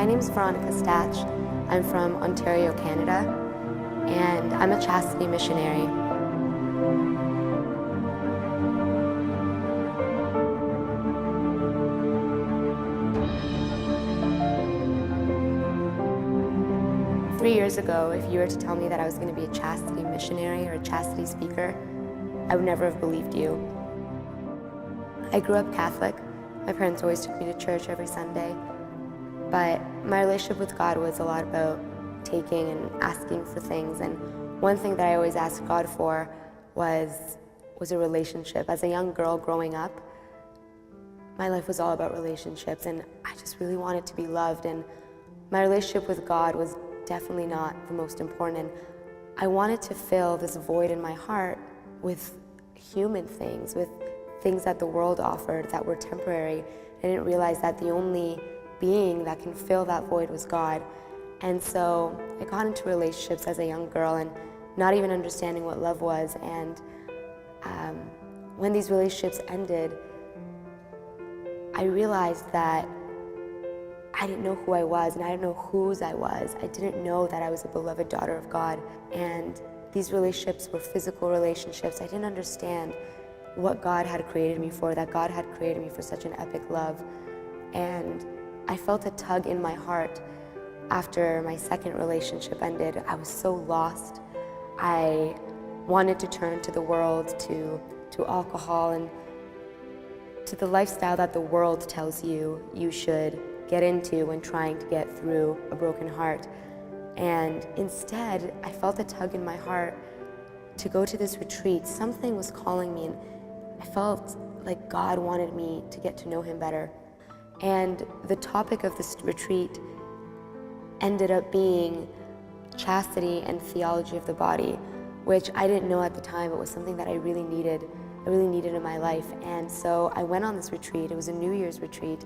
My name is Veronica Statch. I'm from Ontario, Canada, and I'm a chastity missionary. 3 years ago, if you were to tell me that I was going to be a chastity missionary or a chastity speaker, I would never have believed you. I grew up Catholic. My parents always took me to church every Sunday. But my relationship with God was a lot about taking and asking for things. And one thing that I always asked God for was a relationship. As a young girl growing up, my life was all about relationships, and I just really wanted to be loved. And my relationship with God was definitely not the most important. And I wanted to fill this void in my heart with human things, with things that the world offered that were temporary. I didn't realize that the only being that can fill that void was God. And so I got into relationships as a young girl and not even understanding what love was. And when these relationships ended, I realized that I didn't know who I was, and I didn't know whose I was. I didn't know that I was a beloved daughter of God. And these relationships were physical relationships. I didn't understand what God had created me for, that God had created me for such an epic love. And I felt a tug in my heart after my second relationship ended. I was so lost. I wanted to turn to the world, to alcohol, and to the lifestyle that the world tells you you should get into when trying to get through a broken heart. And instead, I felt a tug in my heart to go to this retreat. Something was calling me, and I felt like God wanted me to get to know Him better. And the topic of this retreat ended up being chastity and theology of the body, which I didn't know at the time. It was something that I really needed in my life. And so I went on this retreat. It was a New Year's retreat,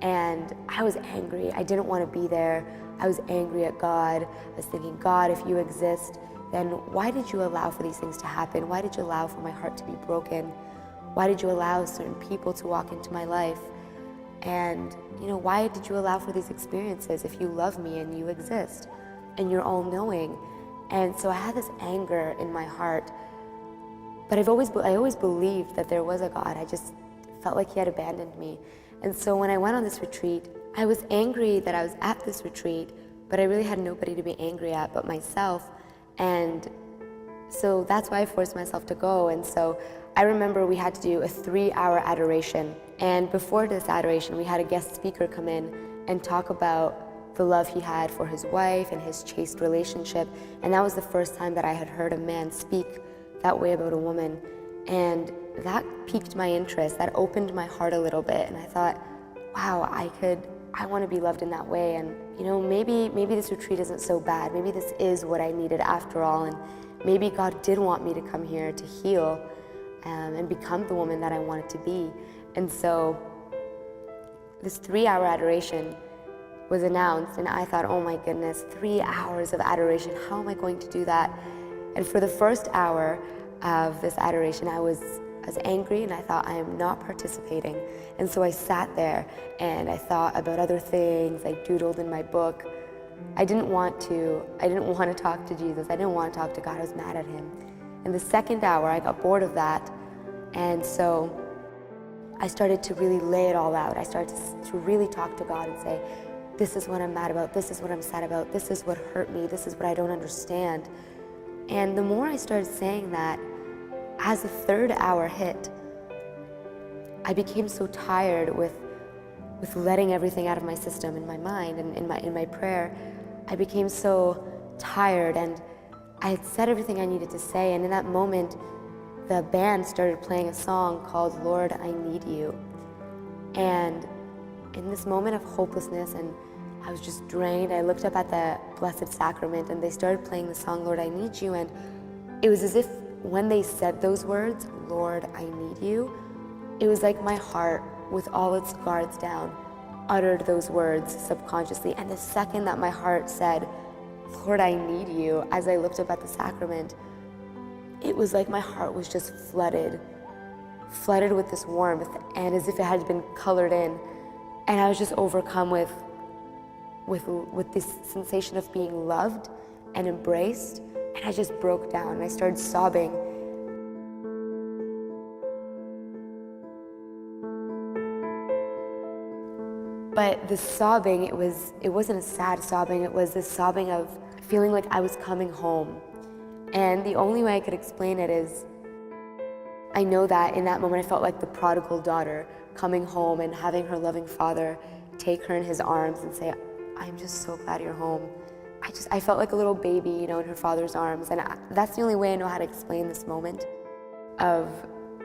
and I was angry. I didn't want to be there. I was angry at God. I was thinking, God, if you exist, then why did you allow for these things to happen? Why did you allow for my heart to be broken? Why did you allow certain people to walk into my life? And, why did you allow for these experiences if you love me and you exist and you're all-knowing? And so I had this anger in my heart. But I always believed that there was a God. I just felt like He had abandoned me. And so when I went on this retreat, I was angry that I was at this retreat, but I really had nobody to be angry at but myself. And so that's why I forced myself to go. And so I remember we had to do a 3-hour adoration. And before this adoration, we had a guest speaker come in and talk about the love he had for his wife and his chaste relationship. And that was the first time that I had heard a man speak that way about a woman. And that piqued my interest, that opened my heart a little bit. And I thought, wow, I want to be loved in that way. And maybe this retreat isn't so bad. Maybe this is what I needed after all. And maybe God did want me to come here to heal and become the woman that I wanted to be. And so this 3-hour adoration was announced, and I thought, oh my goodness, 3 hours of adoration, how am I going to do that? And for the first hour of this adoration, I was angry, and I thought, I am not participating. And so I sat there and I thought about other things. I doodled in my book. I didn't want to talk to Jesus. I didn't want to talk to God. I was mad at Him. In the second hour, I got bored of that. And so I started to really lay it all out. I started to really talk to God and say, this is what I'm mad about. This is what I'm sad about. This is what hurt me. This is what I don't understand. And the more I started saying that, as the third hour hit, I became so tired with letting everything out of my system, in my mind, and in my prayer. I became so tired, and I had said everything I needed to say. And in that moment, the band started playing a song called "Lord, I Need You." And in this moment of hopelessness, and I was just drained, I looked up at the Blessed Sacrament, and they started playing the song "Lord, I Need You." And it was as if when they said those words, "Lord, I need you," it was like my heart, with all its guards down, uttered those words subconsciously. And the second that my heart said, "Lord, I need you," as I looked up at the sacrament, it was like my heart was just flooded with this warmth, and as if it had been colored in. And I was just overcome with with this sensation of being loved and embraced, and I just broke down and I started sobbing. But the sobbing, it wasn't a sad sobbing, it was this sobbing of feeling like I was coming home. And the only way I could explain it is, I know that in that moment I felt like the prodigal daughter coming home and having her loving father take her in his arms and say, I'm just so glad you're home. I felt like a little baby, in her father's arms. And that's the only way I know how to explain this moment of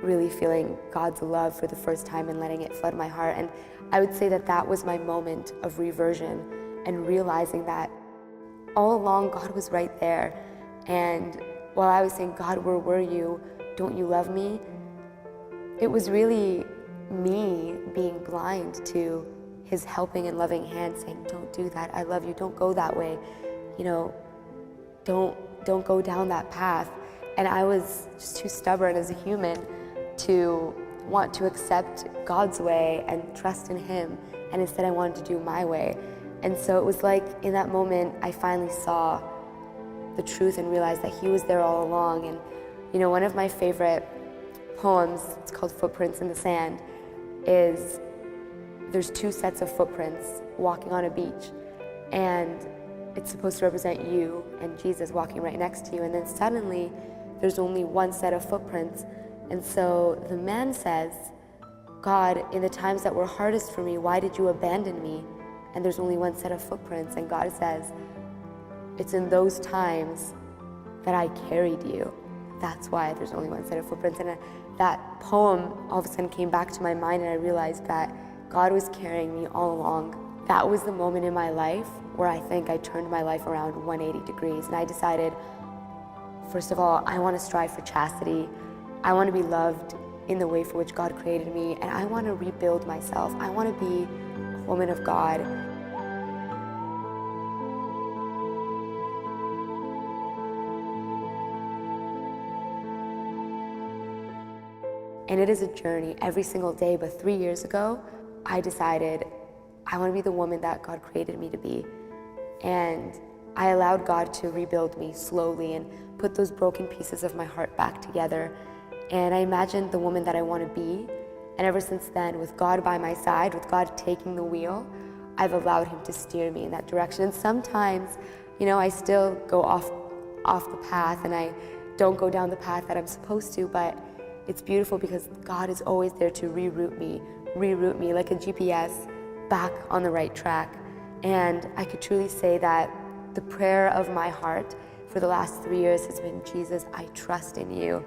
really feeling God's love for the first time and letting it flood my heart. And I would say that that was my moment of reversion and realizing that all along God was right there. And while I was saying, God, where were you? Don't you love me? It was really me being blind to his helping and loving hand saying, don't do that. I love you. Don't go that way. Don't go down that path. And I was just too stubborn as a human to want to accept God's way and trust in him. And instead I wanted to do my way. And so it was like in that moment, I finally saw the truth and realized that he was there all along. And one of my favorite poems, it's called Footprints in the Sand, is there's two sets of footprints walking on a beach. And it's supposed to represent you and Jesus walking right next to you. And then suddenly there's only one set of footprints. And so the man says, God, in the times that were hardest for me, why did you abandon me? And there's only one set of footprints. And God says, it's in those times that I carried you. That's why there's only one set of footprints. And that poem all of a sudden came back to my mind, and I realized that God was carrying me all along. That was the moment in my life where I think I turned my life around 180 degrees. And I decided, first of all, I want to strive for chastity. I want to be loved in the way for which God created me. And I want to rebuild myself. I want to be a woman of God. And it is a journey every single day. But 3 years ago, I decided I want to be the woman that God created me to be. And I allowed God to rebuild me slowly and put those broken pieces of my heart back together. And I imagined the woman that I want to be. And ever since then, with God by my side, with God taking the wheel, I've allowed him to steer me in that direction. And sometimes, I still go off the path and I don't go down the path that I'm supposed to, but it's beautiful because God is always there to reroute me like a GPS back on the right track. And I could truly say that the prayer of my heart for the last 3 years has been, Jesus, I trust in you.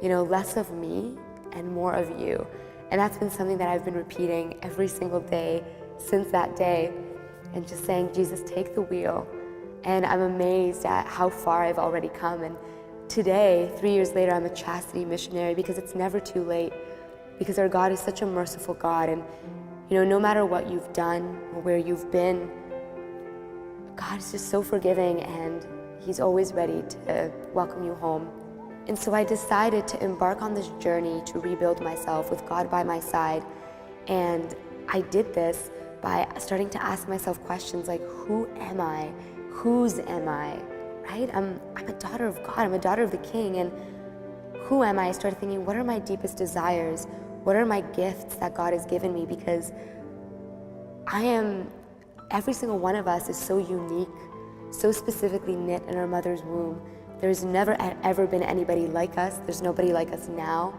Less of me and more of you. And that's been something that I've been repeating every single day since that day, and just saying, Jesus, take the wheel. And I'm amazed at how far I've already come. And today, 3 years later, I'm a chastity missionary because it's never too late, because our God is such a merciful God. And no matter what you've done or where you've been, God is just so forgiving, and he's always ready to welcome you home. And so I decided to embark on this journey to rebuild myself with God by my side. And I did this by starting to ask myself questions like, who am I? Whose am I? Right? I'm a daughter of God. I'm a daughter of the King. And who am I? I started thinking, what are my deepest desires? What are my gifts that God has given me? Because every single one of us is so unique, so specifically knit in our mother's womb. There's never ever been anybody like us. There's nobody like us now.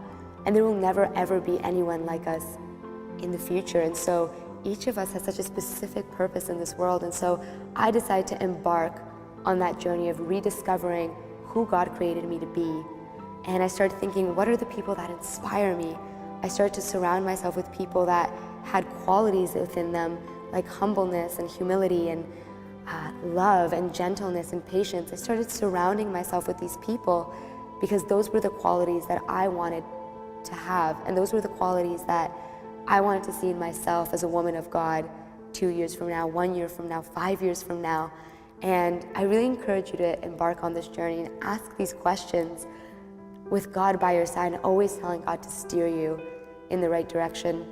And there will never ever be anyone like us in the future. And so each of us has such a specific purpose in this world. And so I decided to embark on that journey of rediscovering who God created me to be. And I started thinking, what are the people that inspire me? I started to surround myself with people that had qualities within them, like humbleness and humility and love and gentleness and patience. I started surrounding myself with these people because those were the qualities that I wanted to have. And those were the qualities that I wanted to see in myself as a woman of God 2 years from now, 1 year from now, 5 years from now. And I really encourage you to embark on this journey and ask these questions with God by your side and always telling God to steer you in the right direction.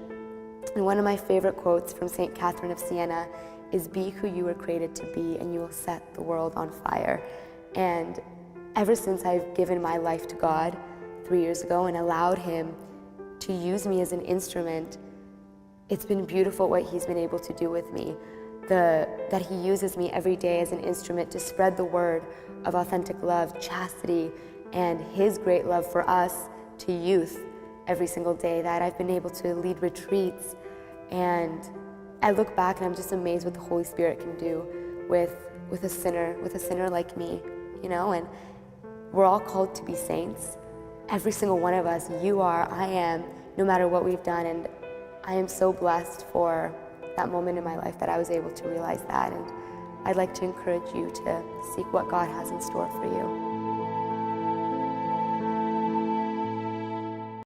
And one of my favorite quotes from St.Catherine of Siena is be who you were created to be, and you will set the world on fire. And ever since I've given my life to God 3 years ago and allowed Him to use me as an instrument, it's been beautiful what He's been able to do with me. That He uses me every day as an instrument to spread the word of authentic love, chastity, and His great love for us to youth every single day. That I've been able to lead retreats, and I look back and I'm just amazed what the Holy Spirit can do with a sinner like me, you know. And we're all called to be saints. Every single one of us, you are, I am, no matter what we've done. And I am so blessed for that moment in my life that I was able to realize that. And I'd like to encourage you to seek what God has in store for you.